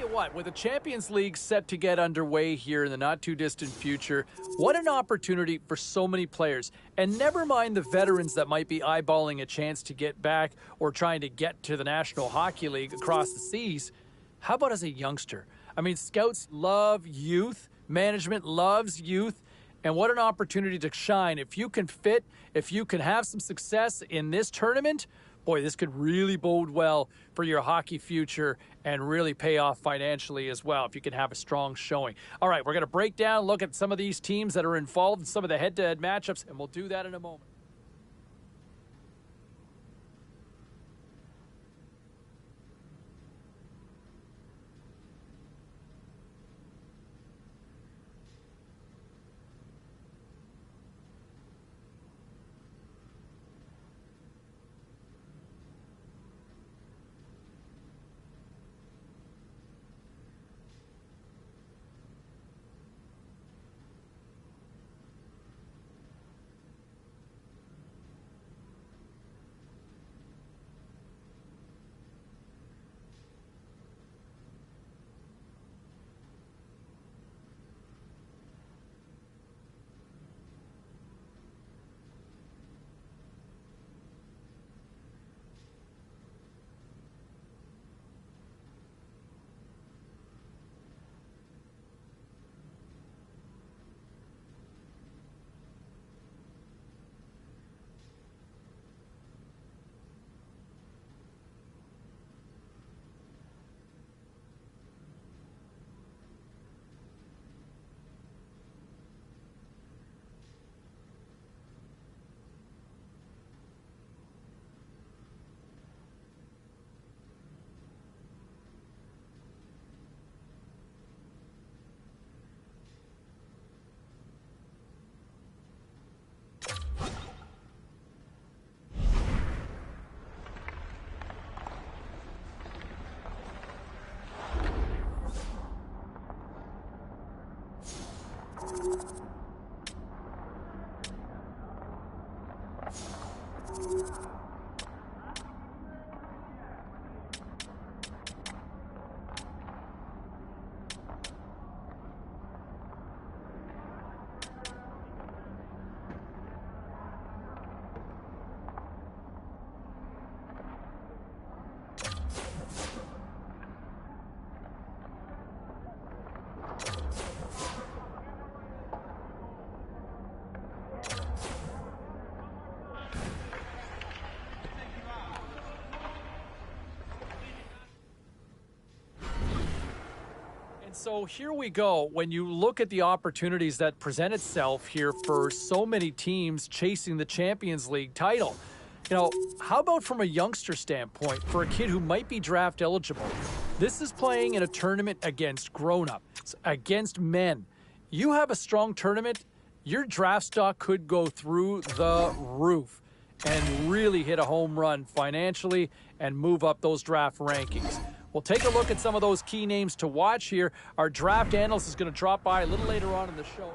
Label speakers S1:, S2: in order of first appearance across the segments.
S1: you what, with the Champions League set to get underway here in the not-too-distant future, what an opportunity for so many players. And never mind the veterans that might be eyeballing a chance to get back or trying to get to the National Hockey League across the seas. How about as a youngster? I mean, scouts love youth, management loves youth, and what an opportunity to shine. If you can fit, if you can have some success in this tournament, boy, this could really bode well for your hockey future and really pay off financially as well if you can have a strong showing. All right, we're going to break down, look at some of these teams that are involved in some of the head-to-head matchups, and we'll do that in a moment. So here we go. When you look at the opportunities that present itself here for so many teams chasing the Champions League title, how about from a youngster standpoint for a kid who might be draft eligible? This is playing in a tournament against grown-ups, against men. You have a strong tournament, your draft stock could go through the roof and really hit a home run financially and move up those draft rankings. We'll take a look at some of those key names to watch here. Our draft analyst is going to drop by a little later on in the show.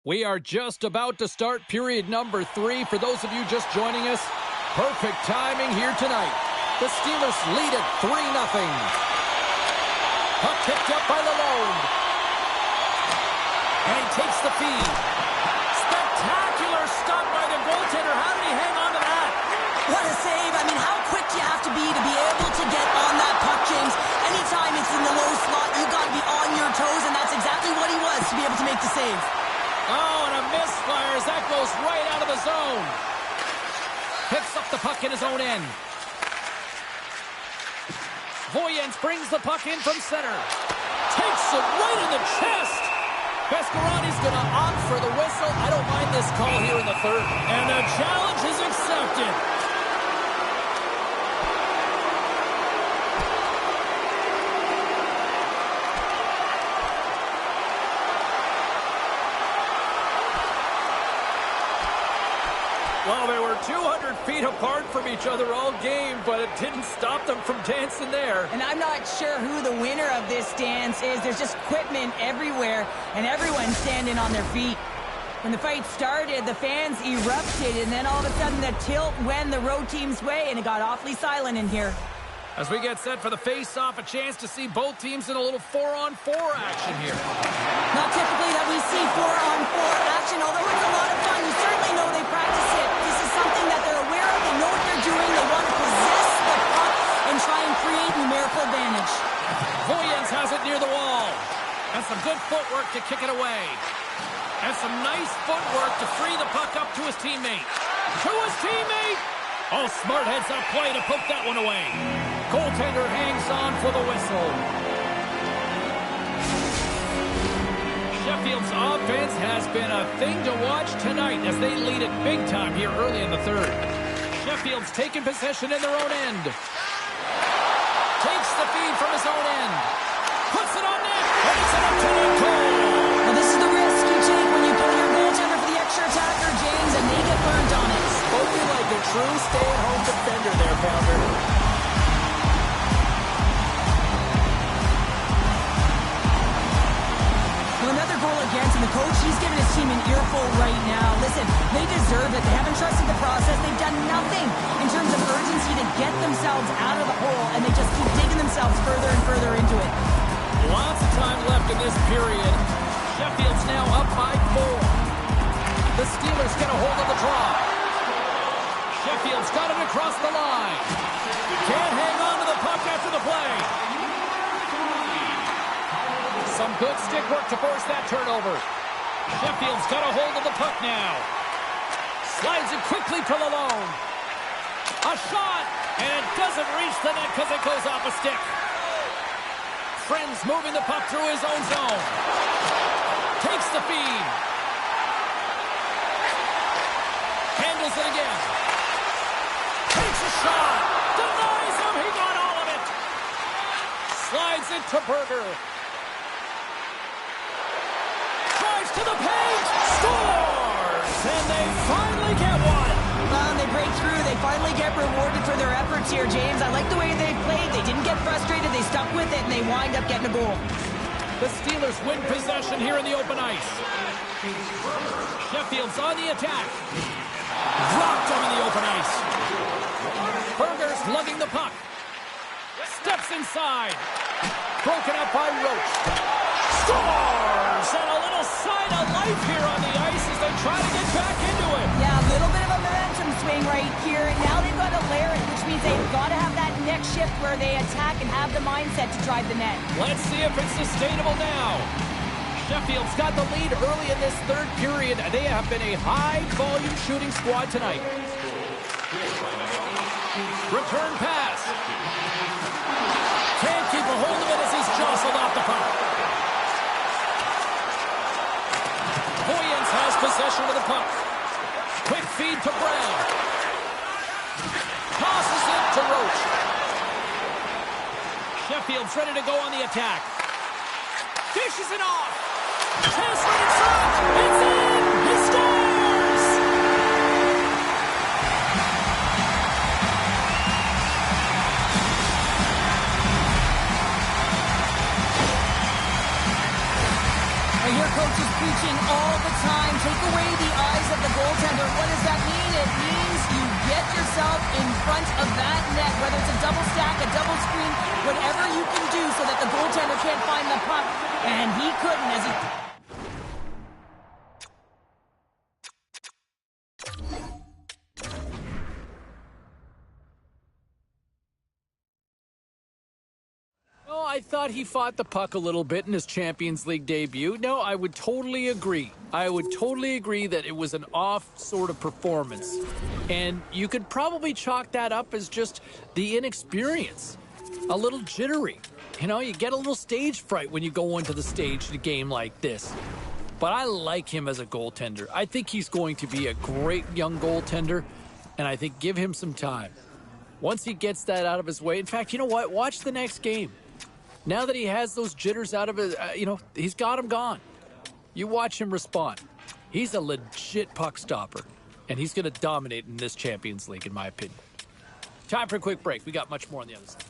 S1: We are just about to start period number 3. For those of you just joining us, perfect timing here tonight. The Steelers lead it 3-0. Puck picked up by Leloup. And he takes the feed. Spectacular stop by the goaltender. How did he hang on to that?
S2: What a save. I mean, how quick do you have to be able to get on that puck, James? Anytime it's in the low slot, you got to be on your toes, and that's exactly what he was to be able to make the save.
S1: Oh, and a misfire as that goes right out of the zone. Picks up the puck in his own end. Voyens brings the puck in from center. Takes it right in the chest. Pescarani's going to opt for the whistle. I don't mind this call here in the third. And the challenge is accepted. Well, they were 200 feet apart from each other all game, but it didn't stop them from dancing there.
S2: And I'm not sure who the winner of this dance is. There's just equipment everywhere, and everyone's standing on their feet. When the fight started, the fans erupted, and then all of a sudden the tilt went the road team's way, and it got awfully silent in here.
S1: As we get set for the face-off, a chance to see both teams in a little 4-on-4 action here.
S2: Not typically that we see 4-on-4 action, although it's a lot of fun. You certainly know they practice it. This is something that they're aware of. They know what they're doing. They want to possess the puck and try and create numerical advantage.
S1: Voyens has it near the wall. And some good footwork to kick it away. And some nice footwork to free the puck up to his teammate. To his teammate! Oh, smart heads-up play to put that one away. Goaltender hangs on for the whistle. Sheffield's offense has been a thing to watch tonight as they lead it big time here early in the third. Sheffield's taking possession in their own end. Takes the feed from his own end. Puts it on net. And it's an up-to-net goal.
S2: Well, this is the risk you take when you put your goaltender for the extra attacker, James, and they get burned on it.
S1: Spoken like a true stay-at-home defender there, Pounder.
S2: Well, another goal against, and the coach, he's giving his team an earful right now. Listen, they deserve it. They haven't trusted the process. They've done nothing in terms of urgency to get themselves out of the hole, and they just keep digging themselves further and further into it.
S1: Lots of time left in this period. Sheffield's now up by 4. The Steelers get a hold of the draw. Sheffield's got it across the line. Can't hang on to the puck after the play. Some good stick work to force that turnover. Sheffield's got a hold of the puck now. Slides it quickly to Leloup. A shot, and it doesn't reach the net because it goes off a stick. Friends moving the puck through his own zone. Takes the feed. Handles it again. Takes a shot. Denies him. He got all of it. Slides it to Berger. Drives to the paint. Scores. And they finally get one.
S2: Well, they break through. They finally get rewarded for their efforts here, James. I like the way they played. They didn't get frustrated. They stuck with it, and they wind up getting a goal.
S1: The Steelers win possession here in the open ice. Sheffield's on the attack. Dropped him in the open ice. Berger's lugging the puck. Steps inside. Broken up by Roach. Scores! And a little sign of life here on the ice as they try to get back into it.
S2: Yeah, a little bit of a momentum swing right here. And now they've got to layer it, which means they've got to have that next shift where they attack and have the mindset to drive the net.
S1: Let's see if it's sustainable now. Sheffield's got the lead early in this third period. They have been a high-volume shooting squad tonight. Return pass. Can't keep a hold of it as he's jostled off the puck. Voyens has possession of the puck. Quick feed to Brown. Tosses it to Roach. Sheffield's ready to go on the attack. Dishes it off. Chance right in front. It's in. He scores.
S2: I hear coaches preaching all the time to whatever you can do so that the goaltender can't find the puck, and he couldn't as he...
S1: Oh, I thought he fought the puck a little bit in his Champions League debut. No, I would totally agree. I would totally agree that it was an off sort of performance. And you could probably chalk that up as just the inexperience. A little jittery. You know, you get a little stage fright when you go into the stage in a game like this. But I like him as a goaltender. I think he's going to be a great young goaltender, and I think give him some time. Once he gets that out of his way, in fact, you know what? Watch the next game. Now that he has those jitters out of his, he's got them gone. You watch him respond. He's a legit puck stopper, and he's going to dominate in this Champions League, in my opinion. Time for a quick break. We got much more on the other side.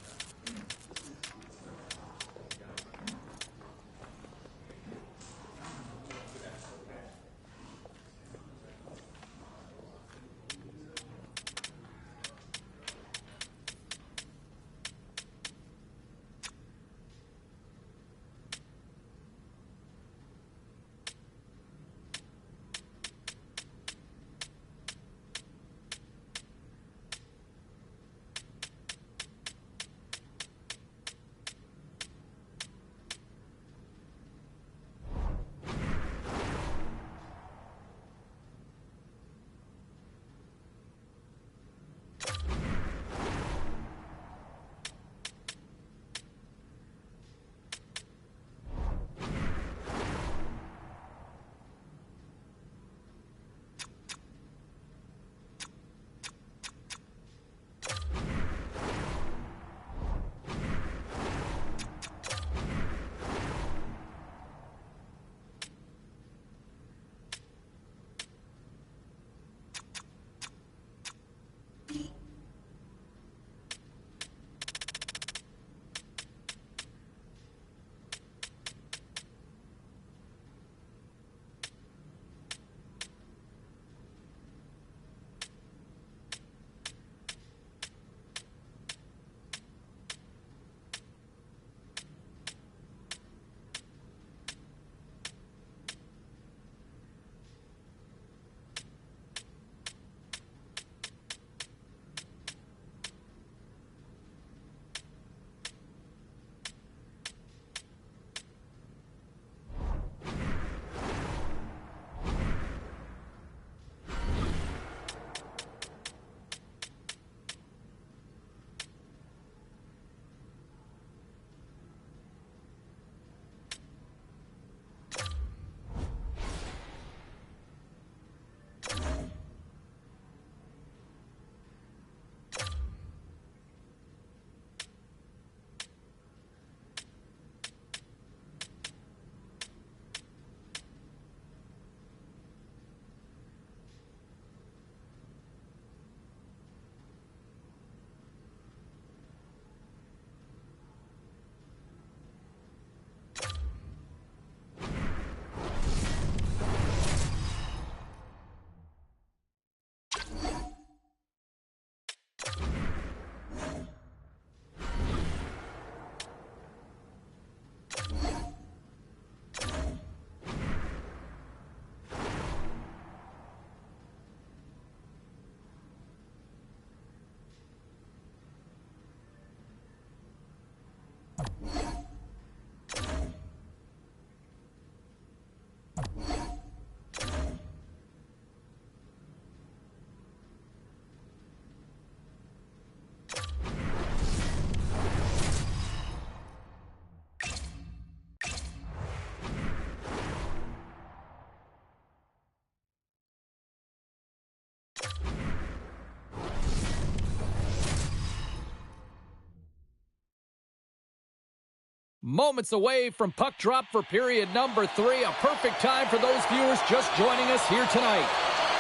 S1: Moments away from puck drop for period number 3. A perfect time for those viewers just joining us here tonight.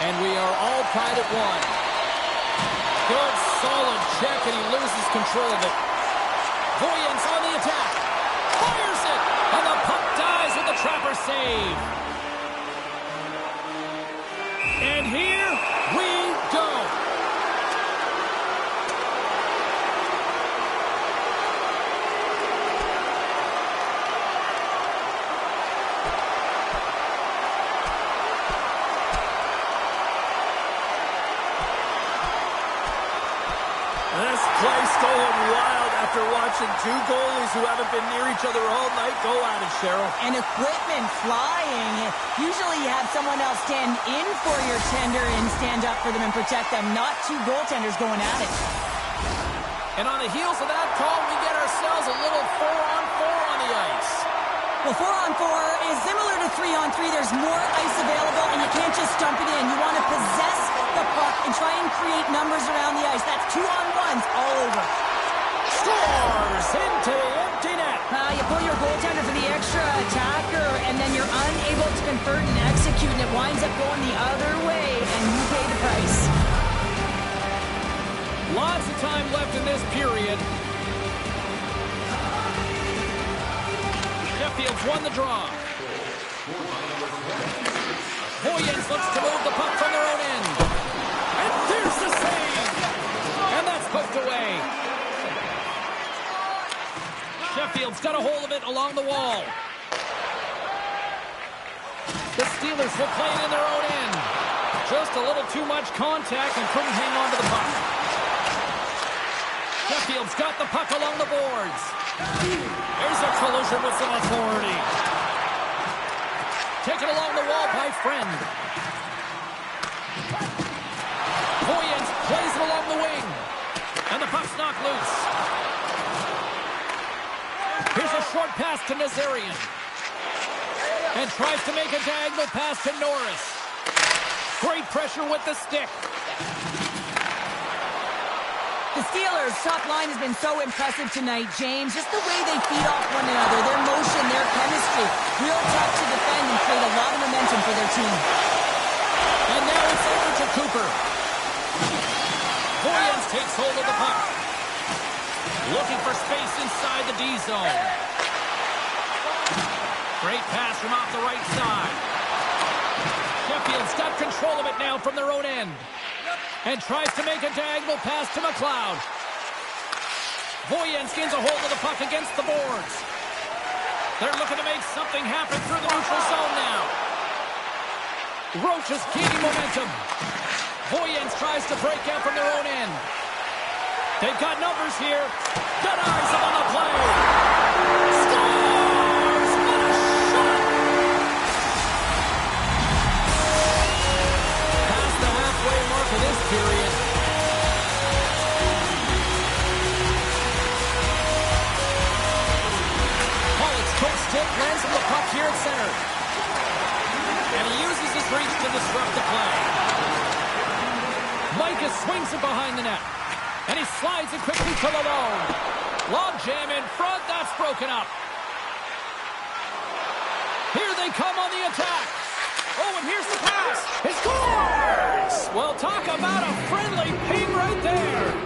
S1: And we are all tied at 1. Good, solid check, and he loses control of it. Voyens on the attack. Fires it! And the puck dies with the trapper save. And here we go. This place going wild after watching two goalies who haven't been near each other all night go at it, Cheryl.
S2: And equipment flying. Usually you have someone else stand in for your tender and stand up for them and protect them, not two goaltenders going at it.
S1: And on the heels of that call, we get ourselves a little 4-on-4 on the ice.
S2: Well, 4-on-4 is similar to 3-on-3. There's more ice available, and you can't just dump it in. You want to possess the puck and try and create numbers around the ice. That's 2-on-1s all over.
S1: Scores into the empty net.
S2: You pull your goaltender for the extra attacker, and then you're unable to convert and execute, and it winds up going the other way, and you pay the price.
S1: Lots of time left in this period. Sheffield's won the draw. Boyens looks to move the puck from their own end. And there's the save. And that's poked away. Sheffield's got a hold of it along the wall. The Steelers will play it in their own end. Just a little too much contact and couldn't hang on to the puck. Sheffield's got the puck along the boards. There's a collision with some authority. Taken along the wall by Friend. Boyens plays it along the wing. And the puck's knocked loose. Here's a short pass to Nazarian. And tries to make a diagonal pass to Norris. Great pressure with the stick.
S2: The Steelers' top line has been so impressive tonight, James. Just the way they feed off one another, their motion, their chemistry. Real tough to defend and create a lot of momentum for their team.
S1: And now it's over to Cooper. Boyens takes hold of the puck. Looking for space inside the D zone. Great pass from off the right side. Sheffield's got control of it now from their own end. And tries to make a diagonal pass to McLeod. Boyens gains a hold of the puck against the boards. They're looking to make something happen through the neutral zone now. Roach is gaining momentum. Boyens tries to break out from their own end. They've got numbers here. Got eyes up on the play. Scores! What a shot! Past the halfway mark of this period. Pollock's quick stick lands on the puck here at center. And he uses his reach to disrupt the play. Micah swings it behind the net. And he slides it quickly to Leloup. Log jam in front. That's broken up. Here they come on the attack. Oh, and here's the pass. He scores! Well, talk about a friendly ping right there.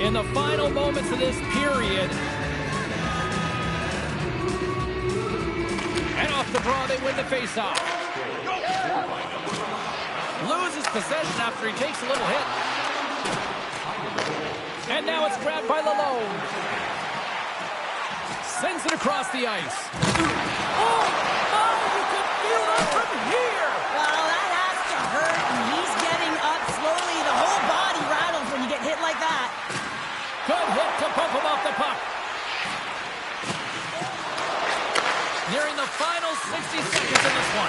S1: In the final moments of this period. And off the draw, they win the faceoff. Loses possession after he takes a little hit. And now it's grabbed by Leloup. Sends it across the ice. Oh, you can feel that from here.
S2: Well, that has to hurt, and he's getting up slowly. The whole body rattles when you get hit like that.
S1: Good hit to bump him off the puck. Nearing the final 60 seconds in this one.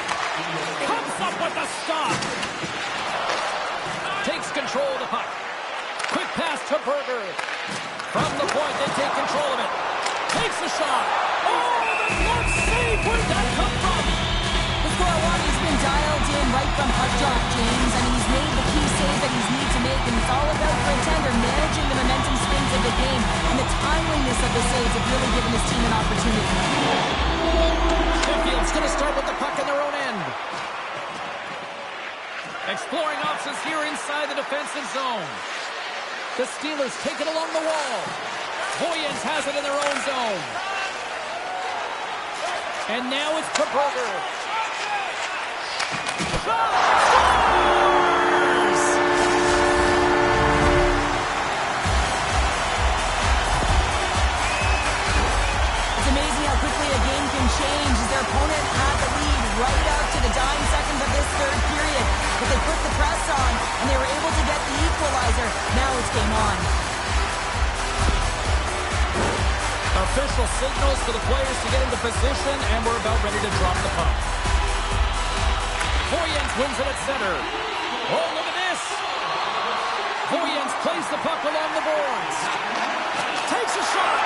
S1: Comes up with the stop. Takes control of the puck. Quick pass to Berger. From the point, they take control of it. Takes the shot. Oh, the glove save. Where'd that come from?
S2: The score-one-he's been dialed in right from puck drop, James. I mean, he's made the key saves that he's need to make, and it's all about for a tender managing the momentum swings of the game, and the timeliness of the saves have really given his team an opportunity.
S1: Sheffield's going to start with the puck in their own end. Exploring options here inside the defensive zone. The Steelers take it along the wall. Hoyens has it in their own zone. And now it's to Berger. Scores!
S2: It's amazing how quickly a game can change as their opponent had the lead right up to the dying seconds of this third period. But they put the press on, and they were able to get the equalizer. Now it's game on.
S1: Official signals for the players to get into position, and we're about ready to drop the puck. Hoyens wins it at center. Oh, look at this! Hoyens plays the puck along the boards. Takes a shot!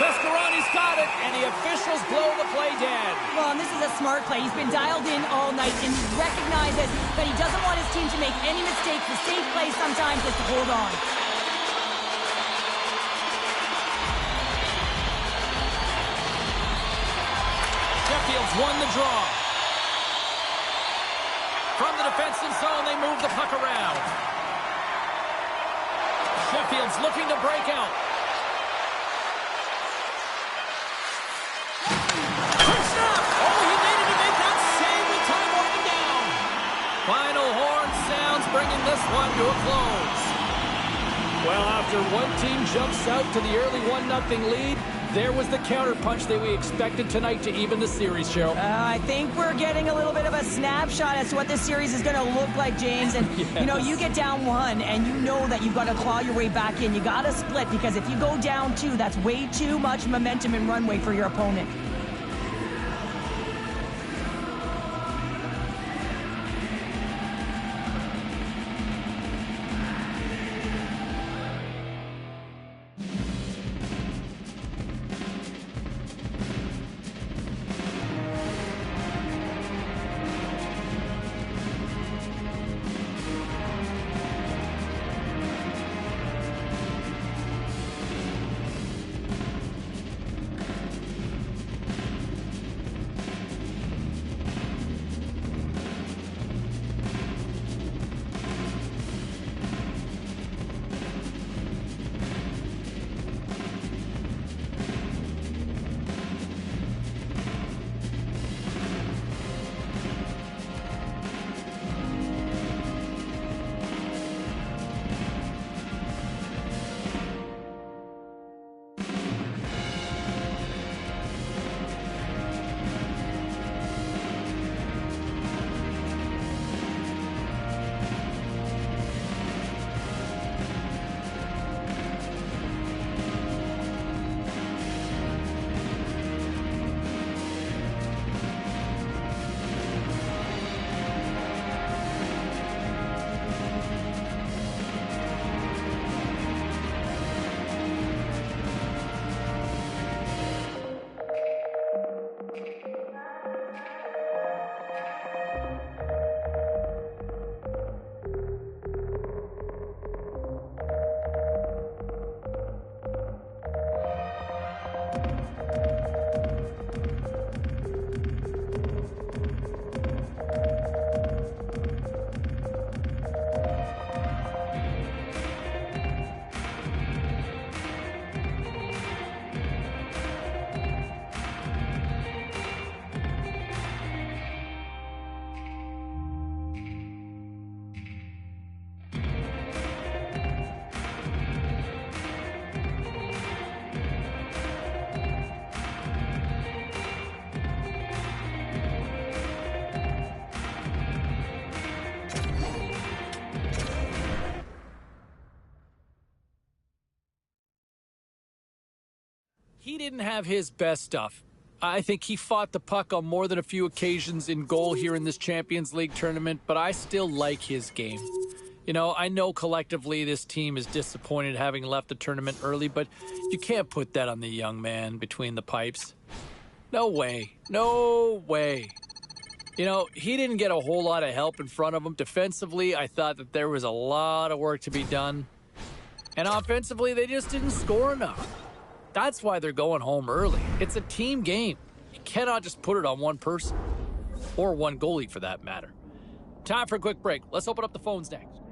S1: Pescarani's got it, and the officials blow the play dead.
S2: Well, and this is a smart play. He's been dialed in all night, and he recognizes that he doesn't want his team to make any mistakes. The safe play sometimes is to hold on.
S1: Sheffield's won the draw. From the defensive zone, they move the puck around. Sheffield's looking to break out. Quick snap! Oh, he needed to make that save with time winding down. Final horn sounds, bringing this one to a close. Well, after one team jumps out to the early 1-0 lead, there was the counterpunch that we expected tonight to even the series, Cheryl.
S2: I think we're getting a little bit of a snapshot as to what this series is going to look like, James. And,
S1: yes.
S2: You know, you get down one, and you know that you've got to claw your way back in. You got to split, because if you go down two, that's way too much momentum and runway for your opponent.
S1: He didn't have his best stuff. I think he fought the puck on more than a few occasions in goal here in this Champions League tournament, but I still like his game. You know, I know collectively this team is disappointed having left the tournament early, but you can't put that on the young man between the pipes. No way. No way. You know, he didn't get a whole lot of help in front of him. Defensively, I thought that there was a lot of work to be done. And offensively, they just didn't score enough. That's why they're going home early. It's a team game. You cannot just put it on one person. Or one goalie, for that matter. Time for a quick break. Let's open up the phones next.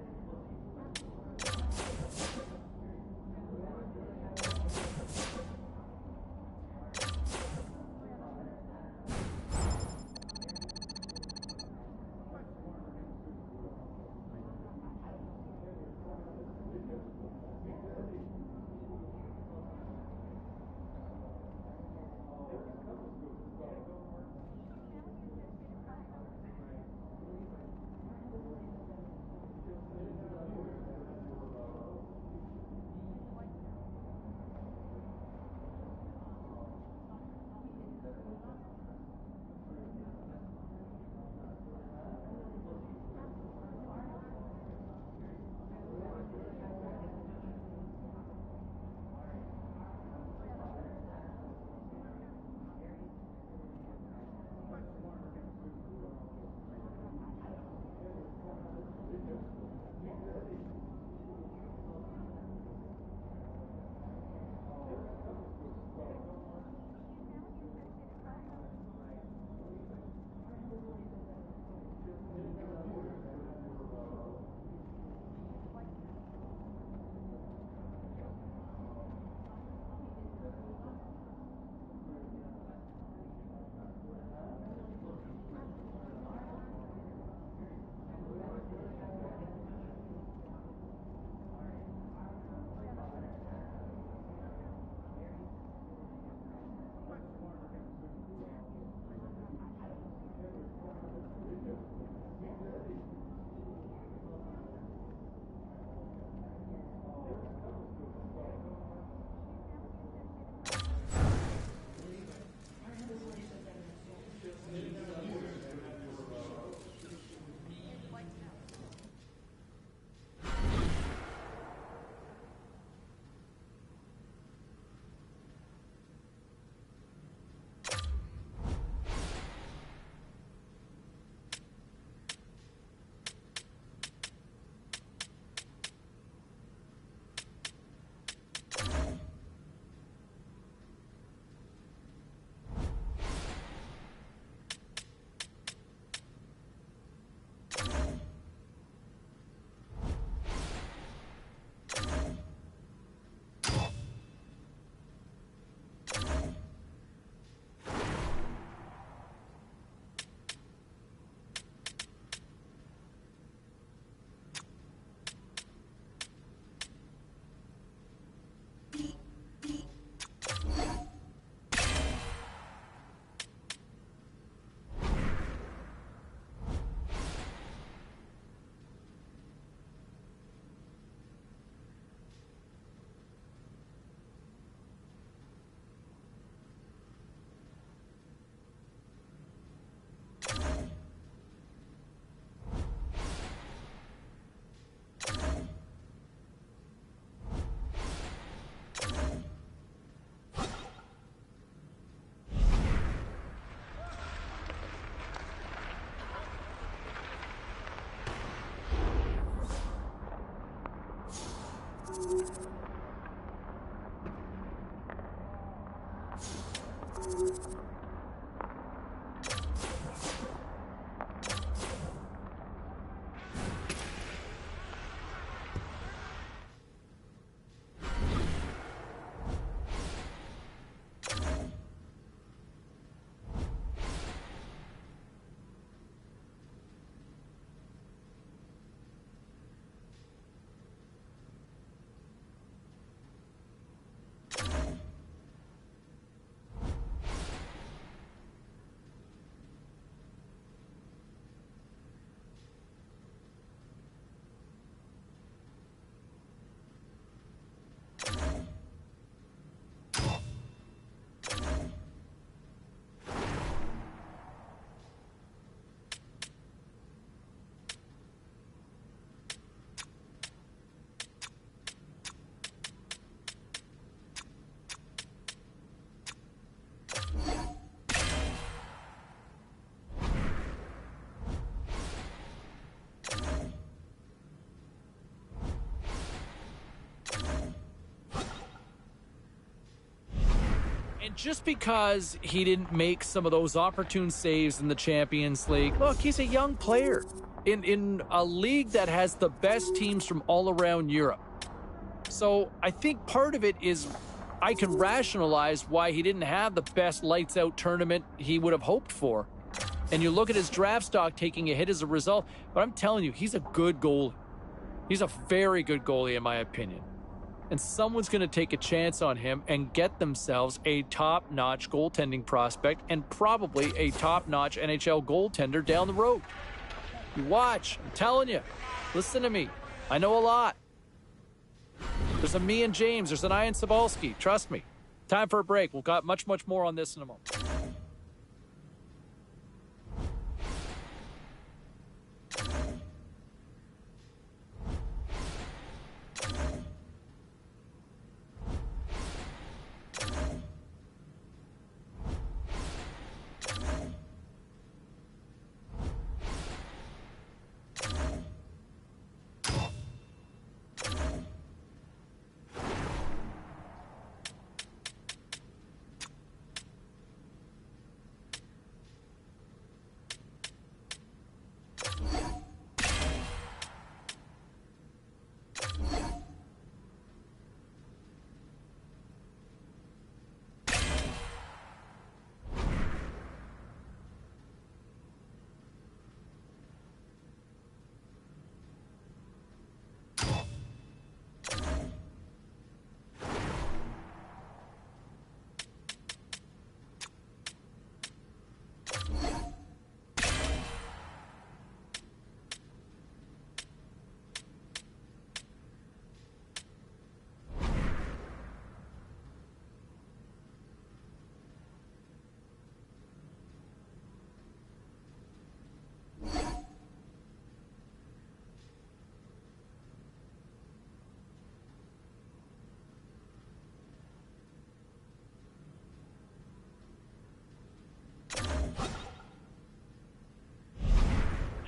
S1: And just because he didn't make some of those opportune saves in the Champions League, look, he's a young player in a league that has the best teams from all around Europe. So I think part of it is I can rationalize why he didn't have the best lights-out tournament he would have hoped for. And you look at his draft stock taking a hit as a result, but I'm telling you, he's a good goalie. He's a very good goalie, in my opinion. And someone's going to take a chance on him and get themselves a top-notch goaltending prospect and probably a top-notch NHL goaltender down the road. You watch. I'm telling you. Listen to me. I know a lot. There's a me and James. There's an Ian Cybulski. Trust me. Time for a break. We'll got much, much more on this in a moment.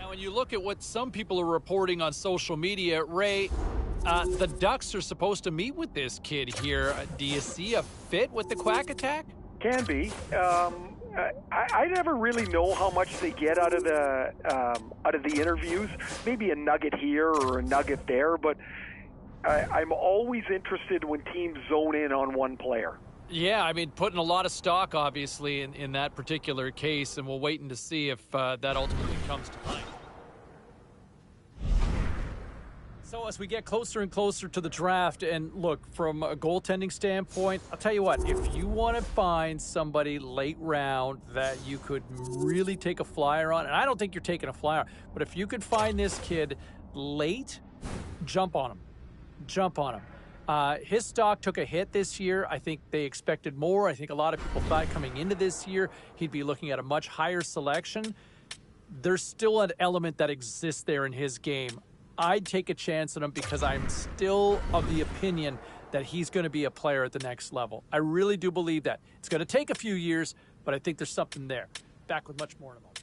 S1: When you look at what some people are reporting on social media, Ray, the Ducks are supposed to meet with this kid here. Do you see a fit with the Quack Attack?
S3: Can be. I never really know how much they get out of the interviews. Maybe a nugget here or a nugget there, but I'm always interested when teams zone in on one player.
S1: Yeah, I mean, putting a lot of stock, obviously, in that particular case, and we'll wait to see if that ultimately comes to light. So as we get closer and closer to the draft, and look, from a goaltending standpoint, I'll tell you what, if you want to find somebody late round that you could really take a flyer on, and I don't think you're taking a flyer, but if you could find this kid late, jump on him. Jump on him. His stock took a hit this year. I think they expected more. I think a lot of people thought coming into this year he'd be looking at a much higher selection. There's still an element that exists there in his game. I'd take a chance on him because I'm still of the opinion that he's going to be a player at the next level. I really do believe that. It's going to take a few years, but I think there's something there. Back with much more in a moment.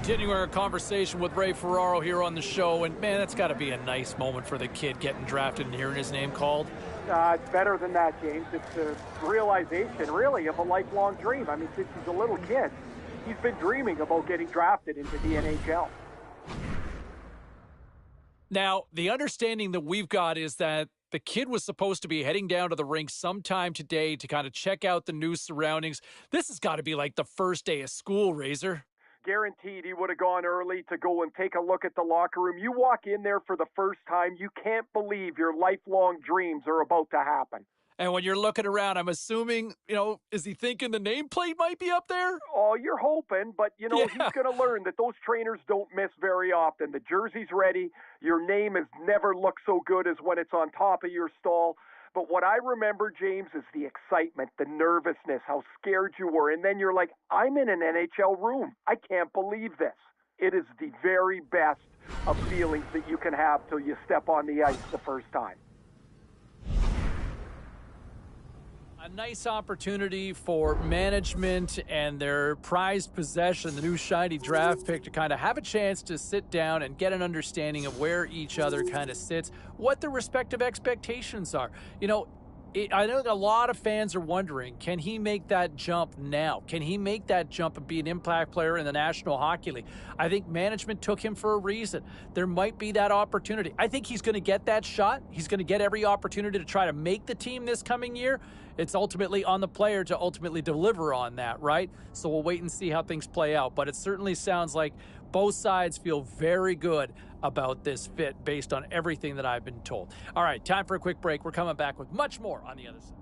S1: Continuing our conversation with Ray Ferraro here on the show, and man, that's got to be a nice moment for the kid getting drafted and hearing his name called.
S4: It's better than that, James. It's a realization, really, of a lifelong dream. I mean, since he's a little kid, he's been dreaming about getting drafted into the NHL.
S1: Now, the understanding that we've got is that the kid was supposed to be heading down to the rink sometime today to kind of check out the new surroundings. This has got to be like the first day of school, Razor.
S4: Guaranteed he would have gone early to go and take a look at the locker room. You walk in there for the first time, you can't believe your lifelong dreams are about to happen.
S1: And when you're looking around, I'm assuming, is he thinking the nameplate might be up there?
S4: Oh, you're hoping, but,
S1: Yeah.
S4: He's going to learn that those trainers don't miss very often. The jersey's ready. Your name has never looked so good as when it's on top of your stall. But what I remember, James, is the excitement, the nervousness, how scared you were. And then you're like, I'm in an NHL room. I can't believe this. It is the very best of feelings that you can have till you step on the ice the first time.
S1: A nice opportunity for management and their prized possession, the new shiny draft pick, to kind of have a chance to sit down and get an understanding of where each other kind of sits, what their respective expectations are. I know a lot of fans are wondering, can he make that jump now? Can he make that jump and be an impact player in the National Hockey League? I think management took him for a reason. There might be that opportunity. I think he's going to get that shot. He's going to get every opportunity to try to make the team this coming year. It's ultimately on the player to ultimately deliver on that, right? So we'll wait and see how things play out. But it certainly sounds like both sides feel very good about this fit based on everything that I've been told. All right, time for a quick break. We're coming back with much more on the other side.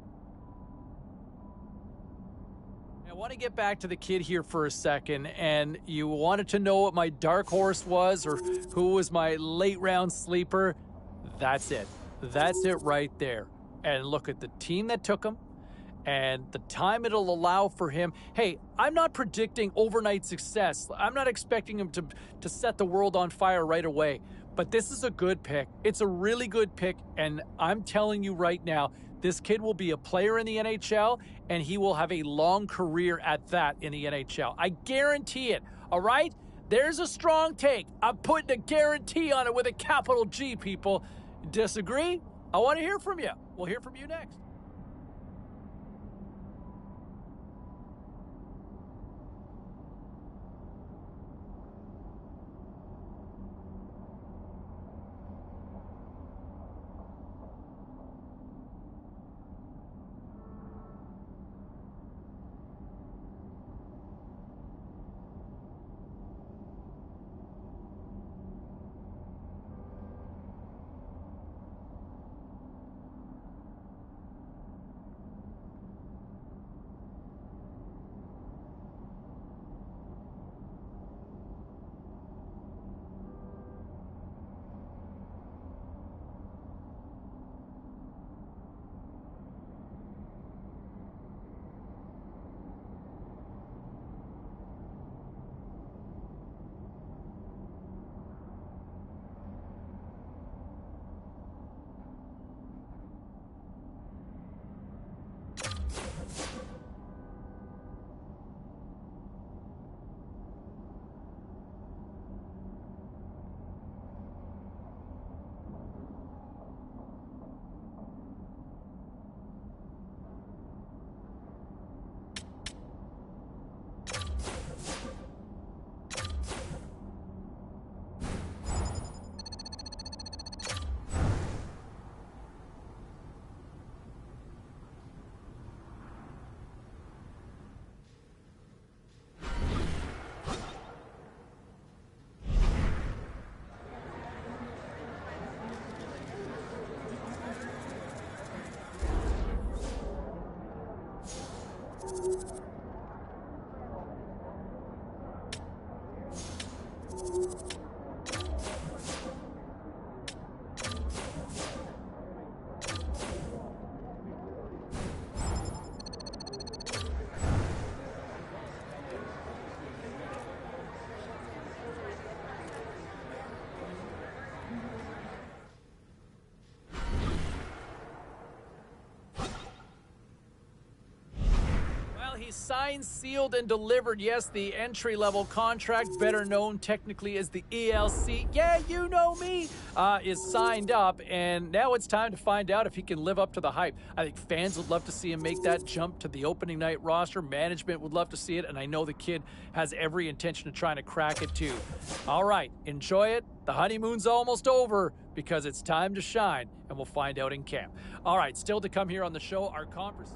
S1: I want to get back to the kid here for a second, and you wanted to know what my dark horse was or who was my late round sleeper. That's it. That's it right there. And look at the team that took him and the time it'll allow for him. Hey, I'm not predicting overnight success. I'm not expecting him to set the world on fire right away. But this is a good pick. It's a really good pick. And I'm telling you right now, this kid will be a player in the NHL, and he will have a long career at that in the NHL. I guarantee it. All right? There's a strong take. I'm putting a guarantee on it with a capital G, people. Disagree? I want to hear from you. We'll hear from you next. signed, sealed, and delivered. Yes, the entry-level contract, better known technically as the ELC, yeah, you know me, is signed up, and now it's time to find out if he can live up to the hype. I think fans would love to see him make that jump to the opening night roster. Management would love to see it, and I know the kid has every intention of trying to crack it too. All right, enjoy it. The honeymoon's almost over because it's time to shine, and we'll find out in camp. All right, still to come here on the show, our conference.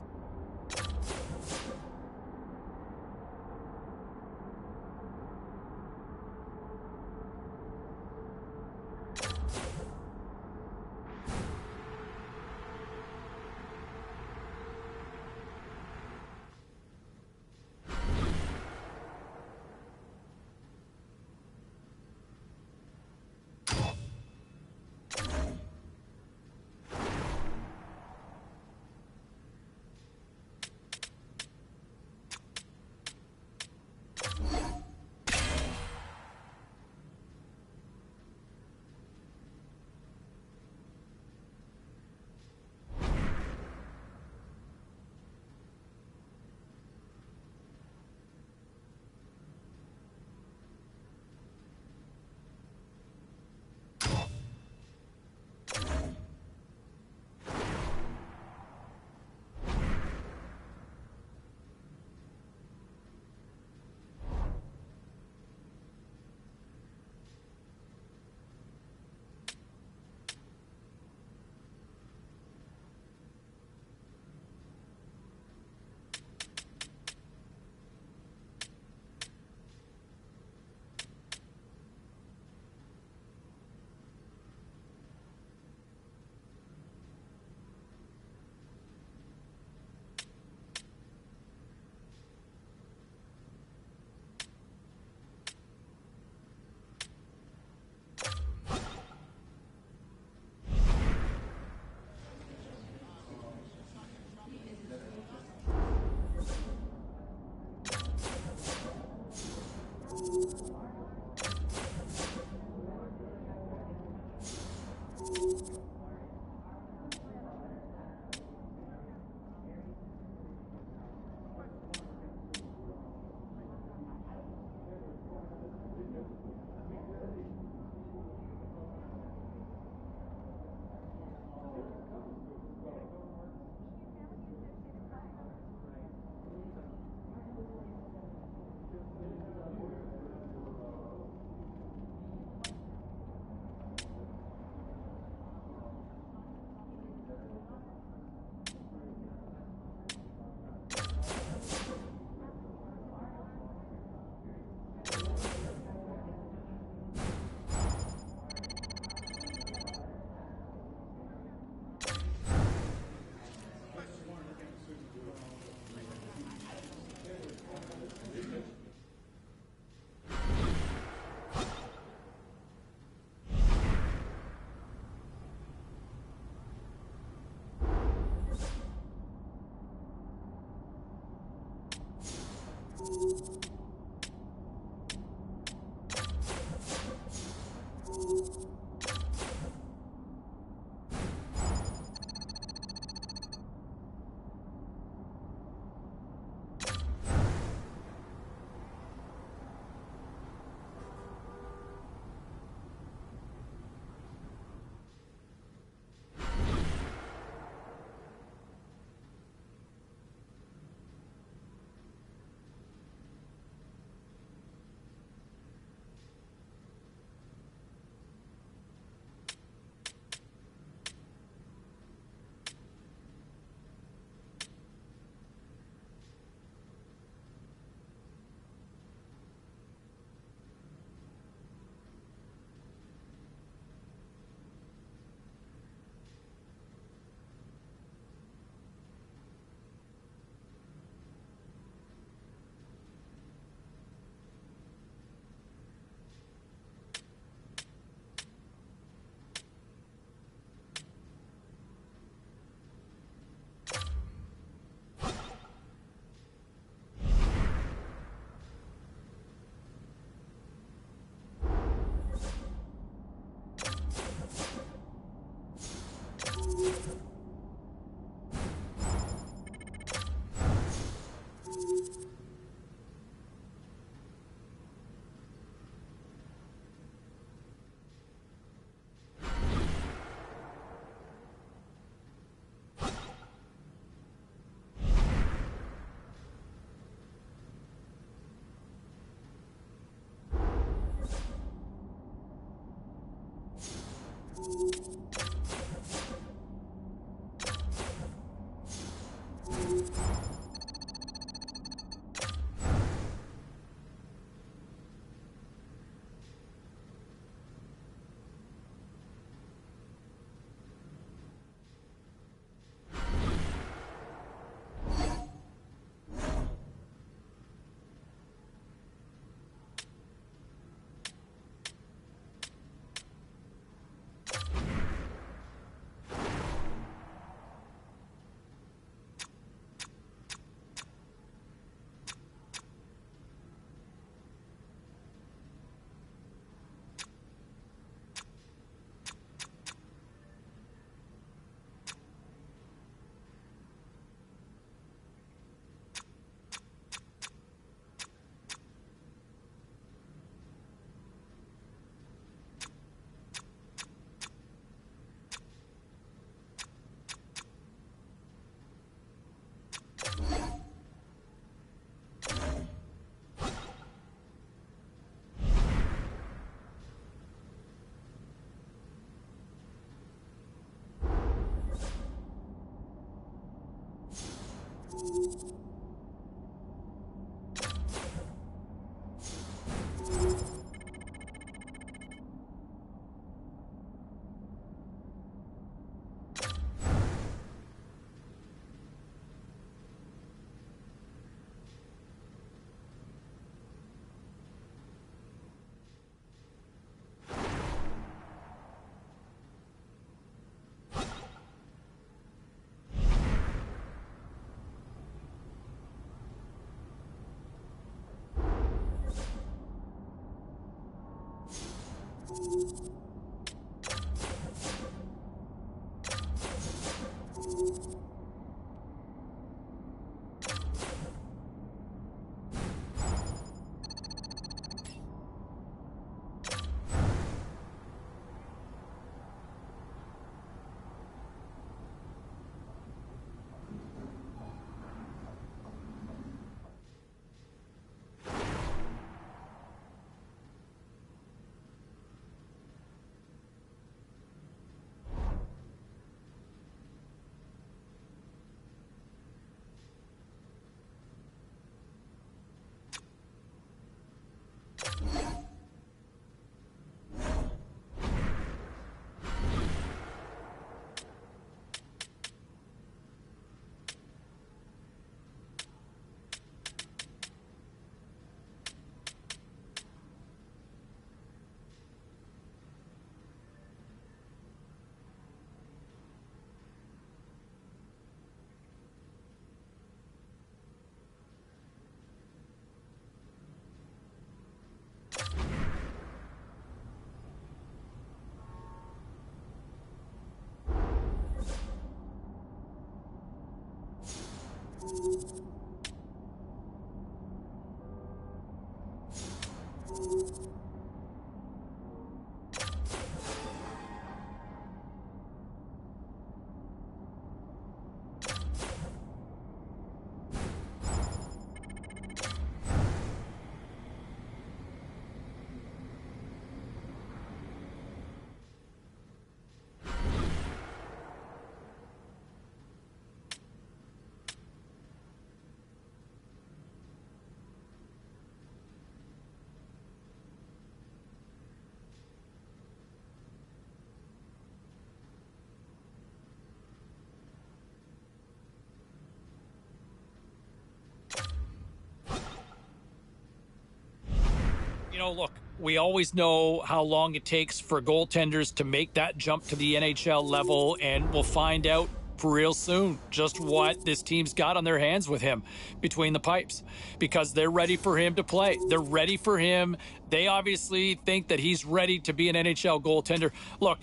S1: You know, look, we always know how long it takes for goaltenders to make that jump to the NHL level, and we'll find out real soon just what this team's got on their hands with him between the pipes, because they're ready for him to play. They're ready for him. They obviously think that he's ready to be an NHL goaltender. Look,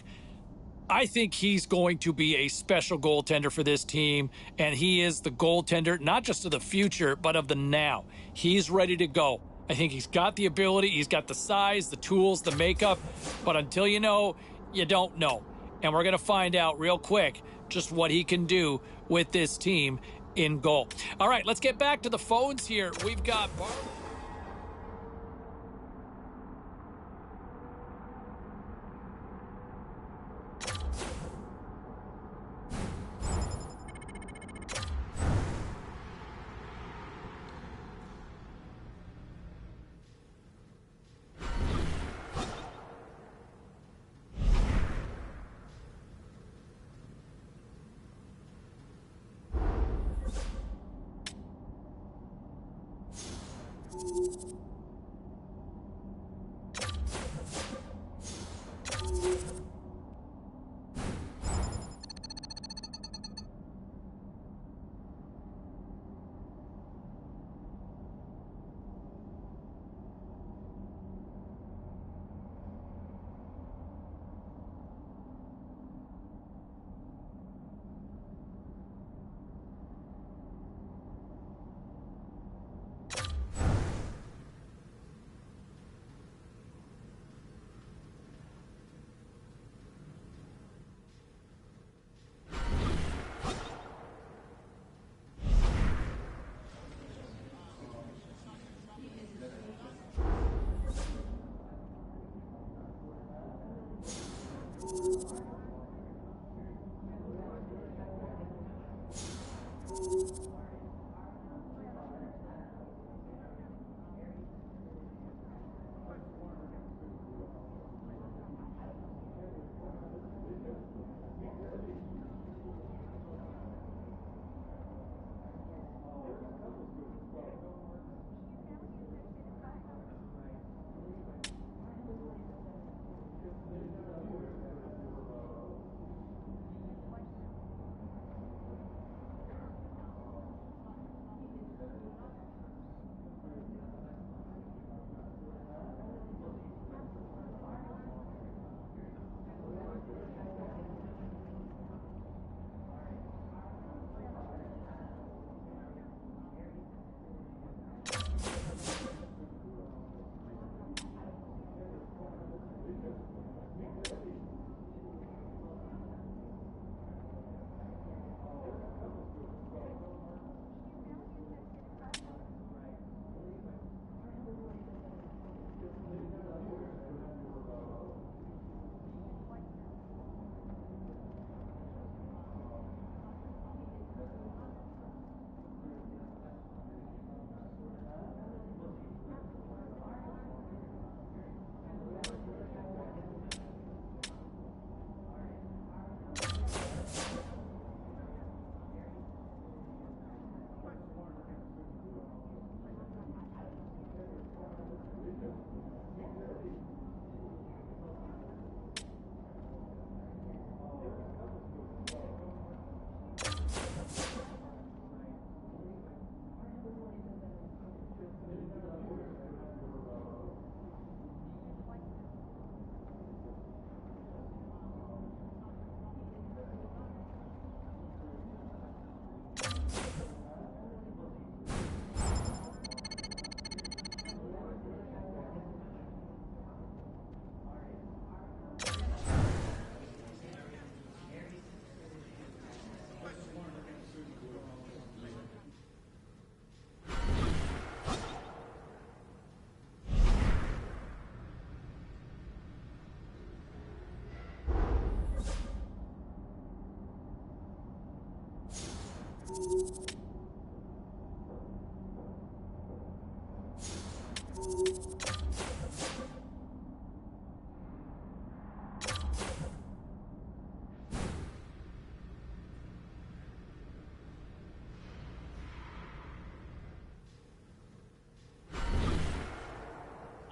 S1: I think he's going to be a special goaltender for this team, and he is the goaltender, not just of the future, but of the now. He's ready to go. I think he's got the ability, he's got the size, the tools, the makeup, but until you know, you don't know. And we're going to find out real quick just what he can do with this team in goal. All right, let's get back to the phones here. We've got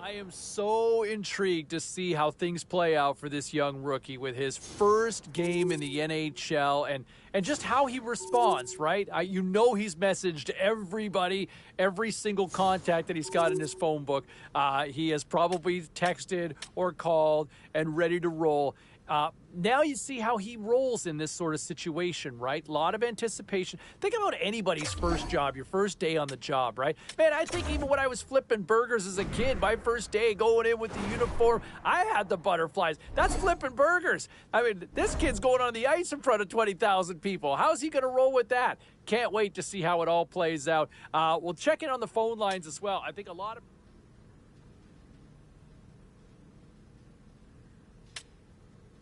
S1: I am so intrigued to see how things play out for this young rookie with his first game in the NHL and just how he responds, right? You know he's messaged everybody, every single contact that he's got in his phone book. He has probably texted or called and ready to roll. Now you see how he rolls in this sort of situation, right? A lot of anticipation. Think about anybody's first job, your first day on the job, right? Man, I think even when I was flipping burgers as a kid, my first day going in with the uniform, I had the butterflies. That's flipping burgers. I mean, this kid's going on the ice in front of 20,000 people. How's he going to roll with that? Can't wait to see how it all plays out. We'll check in on the phone lines as well. I think a lot of...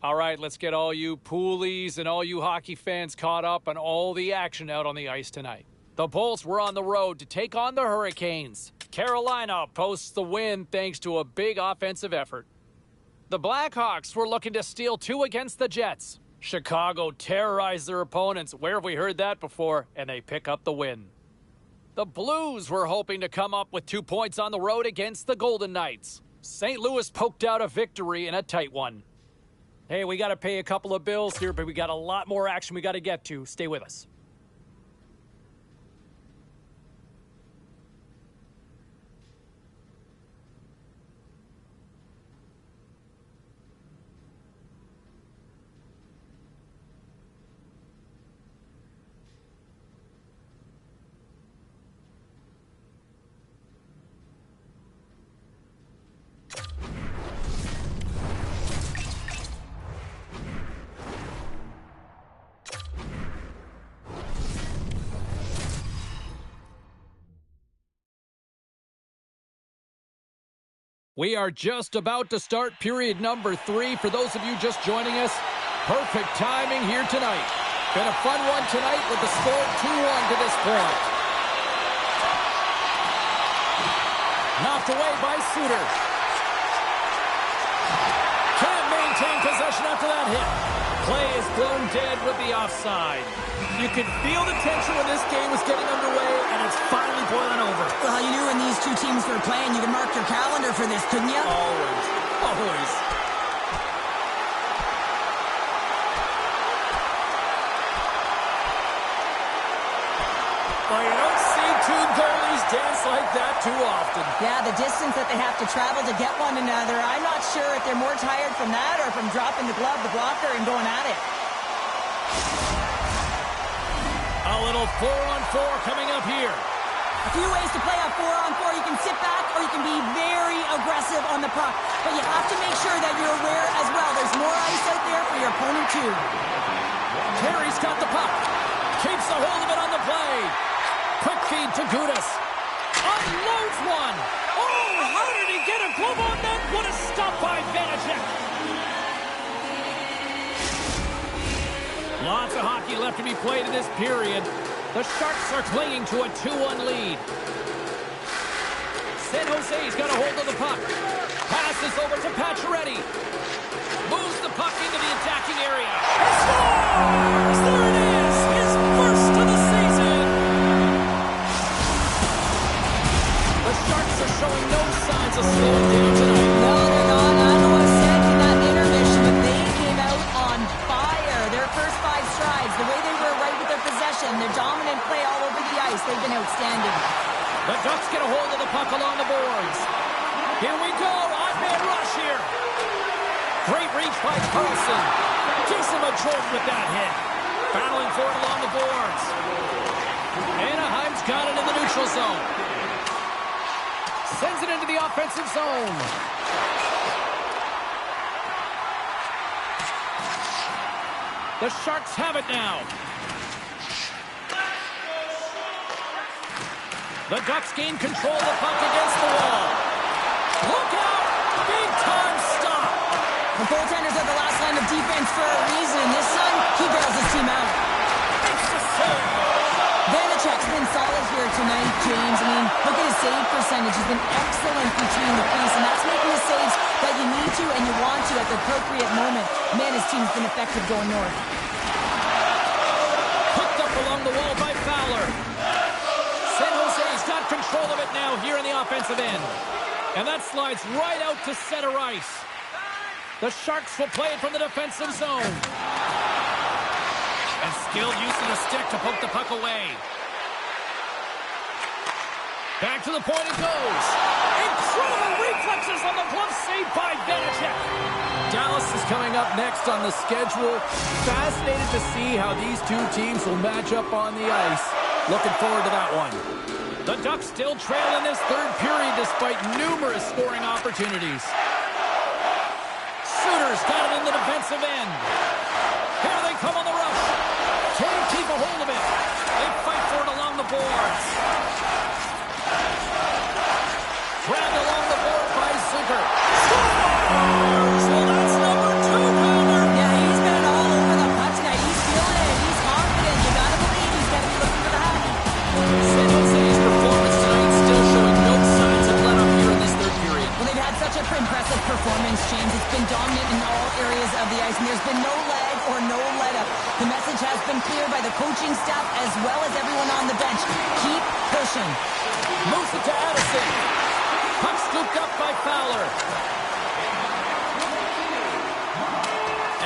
S1: All right, let's get all you poolies and all you hockey fans caught up on all the action out on the ice tonight. The Bolts were on the road to take on the Hurricanes. Carolina posts the win thanks to a big offensive effort. The Blackhawks were looking to steal 2 against the Jets. Chicago terrorized their opponents. Where have we heard that before? And they pick up the win. The Blues were hoping to come up with 2 points on the road against the Golden Knights. St. Louis poked out a victory in a tight one. Hey, we got to pay a couple of bills here, but we got a lot more action we got to get to. Stay with us. We are just about to start period number 3. For those of you just joining us, perfect timing here tonight. Been a fun one tonight with the score 2-1 to this point. Knocked away by Suter. Can't maintain possession after that hit. Play is blown dead with the offside. You could feel the tension when this game was getting underway, and it's finally boiling over.
S2: Well, you knew when these two teams were playing, you could mark your calendar for this, couldn't you?
S1: Always. Always. Well, you don't see two goalies dance like that too often.
S2: Yeah, the distance that they have to travel to get one another. I'm not sure if they're more tired from that or from dropping the glove, the blocker, and going at it.
S1: A little 4-on-4 coming up here.
S2: A few ways to play a 4-on-4. You can sit back or you can be very aggressive on the puck. But you have to make sure that you're aware as well. There's more ice out there for your opponent too.
S1: Terry's got the puck. Keeps a hold of it on the play. Quick feed to Gudas. Unloads one. Oh, how did he get a glove on that? What a stop by Vanacek. Lots of hockey left to be played in this period. The Sharks are clinging to a 2-1 lead. San Jose's got a hold of the puck. Passes over to Pacioretty. Moves the puck into the attacking area. He scores! There it is! His first of the season! The Sharks are showing no signs of slowing down tonight.
S2: No, they're not. I don't know what I said in that intermission, but they came out on fire. Their first 5 strides, the way they were right with their possession, their dominant play all over the ice, they've been outstanding.
S1: The Ducks get a hold of the puck along the boards. Here we go. Odd-man rush here. Great reach by Carlson. Jason Jordan with that hit. Battling for it along the boards. Anaheim's got it in the neutral zone. Sends it into the offensive zone. The Sharks have it now. The Ducks gain control of the puck against the wall. Look out! Big time stop!
S2: The goaltenders are the last line of defense for a reason. This time, he bails his team out.
S1: Makes the save!
S2: Vanacek's been solid here tonight, James. I mean, look at his save percentage. He's been excellent between the crease, and that's making the saves that you need to and you want to at the appropriate moment. Man, his team's been effective going north.
S1: Hooked up along the wall by Fowler. San Jose's got control of it now here in the offensive end. And that slides right out to center ice. The Sharks will play it from the defensive zone. And skilled use of the stick to poke the puck away. Back to the point it goes. Incredible reflexes on the glove save by Vanacek. Dallas is coming up next on the schedule. Fascinated to see how these two teams will match up on the ice. Looking forward to that one. The Ducks still trail in this third period despite numerous scoring opportunities. Suter's got it in the defensive end. Here they come on the rush. Can't keep a hold of it. They fight for it along the boards. Grabbed along the board by Zucker. Scores! Well, that's number 2-pounder.
S2: Yeah, he's been all over the puck tonight. He's feeling it. He's confident. You gotta believe he's gotta be looking for the hockey.
S1: San Jose's performance tonight still showing no signs of let up here in this third period.
S2: Well, they've had such an impressive performance, James. It's been dominant in all areas of the ice, and there's been no lag or no letup. The message has been clear by the coaching staff as well as everyone on the bench. Keep pushing.
S1: Moves it to Addison. Puck scooped up by Fowler.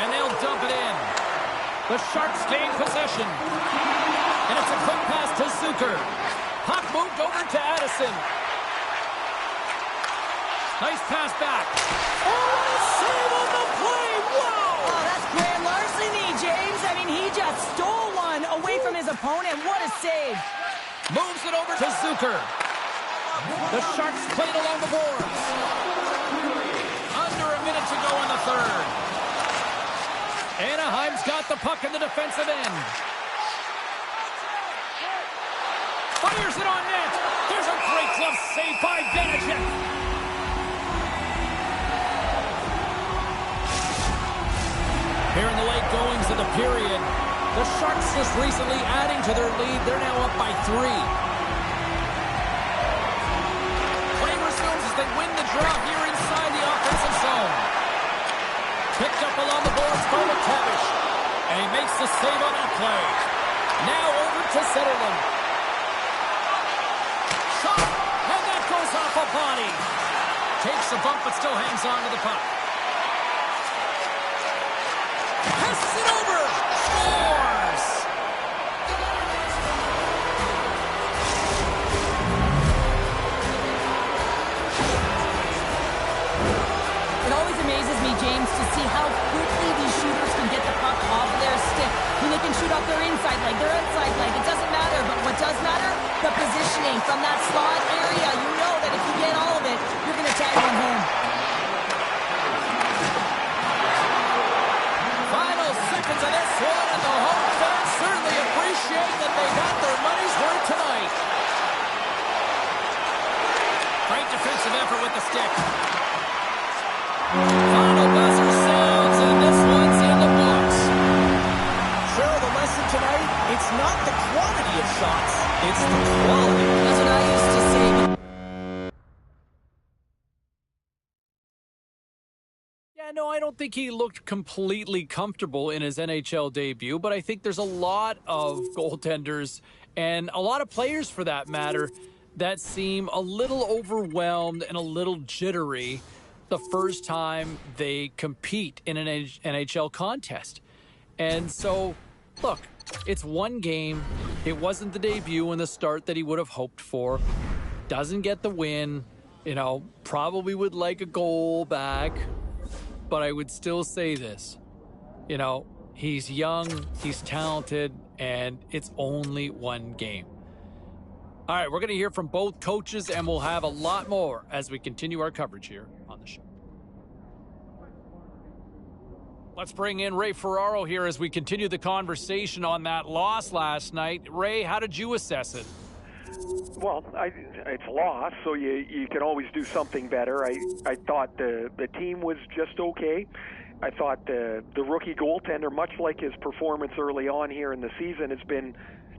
S1: And they'll dump it in. The Sharks gain possession. And it's a quick pass to Zucker. Puck moved over to Addison. Nice pass back. Oh, what a save on the play! Wow!
S2: Oh, that's grand larceny, James. I mean, he just stole one away from his opponent. What a save.
S1: Moves it over to Zucker. The Sharks played along the boards. Under a minute to go in the third. Anaheim's got the puck in the defensive end. Fires it on net. There's a great glove save by Vanacek. Here in the late goings of the period, the Sharks just recently adding to their lead. They're now up by 3. Play resumes as they win the draw here inside the offensive zone. Picked up along the boards by McTavish. And he makes the save on that play. Now over to Zetterlund. Shot! And that goes off a body. Takes a bump but still hangs on to the puck. Passes it over. Scores!
S2: It always amazes me, James, to see how quickly these shooters can get the puck off their stick. I mean, they can shoot off their inside leg, their outside leg. It doesn't matter, but what does matter? The positioning from that slot area. You know that if you get all of it, you're going to tag one home.
S1: Seconds of this one, and the home fans certainly appreciate that they got their money's worth tonight. Great defensive effort with the stick. Final buzzer sounds, and this one's in the books.
S5: Sure, the lesson tonight, it's not the quantity of shots, it's the quality.
S2: That's what I used to say.
S1: No, I don't think he looked completely comfortable in his NHL debut, but I think there's a lot of goaltenders and a lot of players for that matter that seem a little overwhelmed and a little jittery the first time they compete in an NHL contest. And so, look, it's one game. It wasn't the debut and the start that he would have hoped for. Doesn't get the win. Probably would like a goal back. But I would still say this, he's young, he's talented, and it's only one game. All right, we're going to hear from both coaches, and we'll have a lot more as we continue our coverage here on the show. Let's bring in Ray Ferraro here as we continue the conversation on that loss last night. Ray, how did you assess it?
S3: Well, it's a loss, so you can always do something better. I thought the team was just okay. I thought the rookie goaltender, much like his performance early on here in the season, has been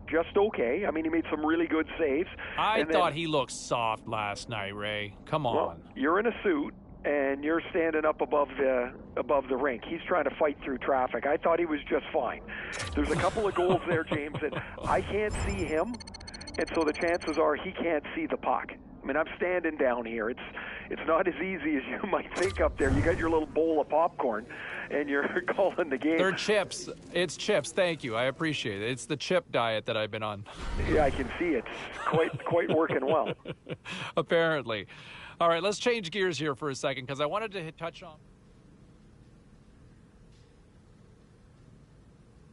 S3: just okay. I mean, he made some really good saves.
S1: I thought he looked soft last night, Ray. Come on.
S3: Well, you're in a suit, and you're standing up above the rink. He's trying to fight through traffic. I thought he was just fine. There's a couple of goals there, James, that I can't see him. And so the chances are he can't see the puck. I mean, I'm standing down here. It's not as easy as you might think up there. You got your little bowl of popcorn, and you're calling the game.
S1: They're chips. It's chips. Thank you. I appreciate it. It's the chip diet that I've been on.
S3: Yeah, I can see it's quite working well.
S1: Apparently. All right, let's change gears here for a second because I wanted to touch on.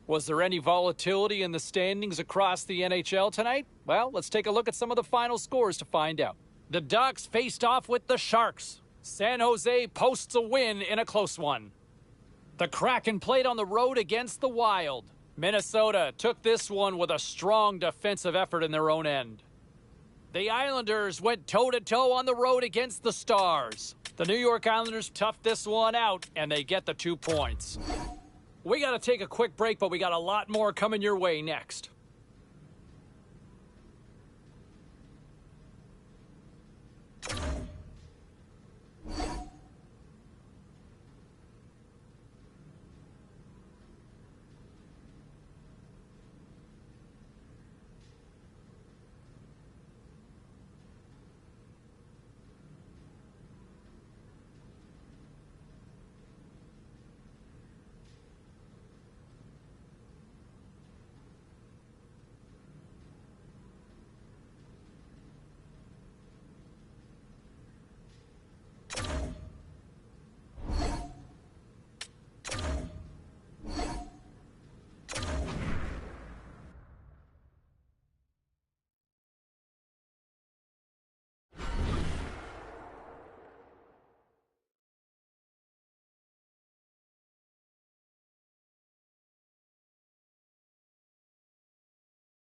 S1: Was there any volatility in the standings across the NHL tonight? Well, let's take a look at some of the final scores to find out. The Ducks faced off with the Sharks. San Jose posts a win in a close one. The Kraken played on the road against the Wild. Minnesota took this one with a strong defensive effort in their own end. The Islanders went toe-to-toe on the road against the Stars. The New York Islanders toughed this one out, and they get the 2 points. We got to take a quick break, but we got a lot more coming your way next.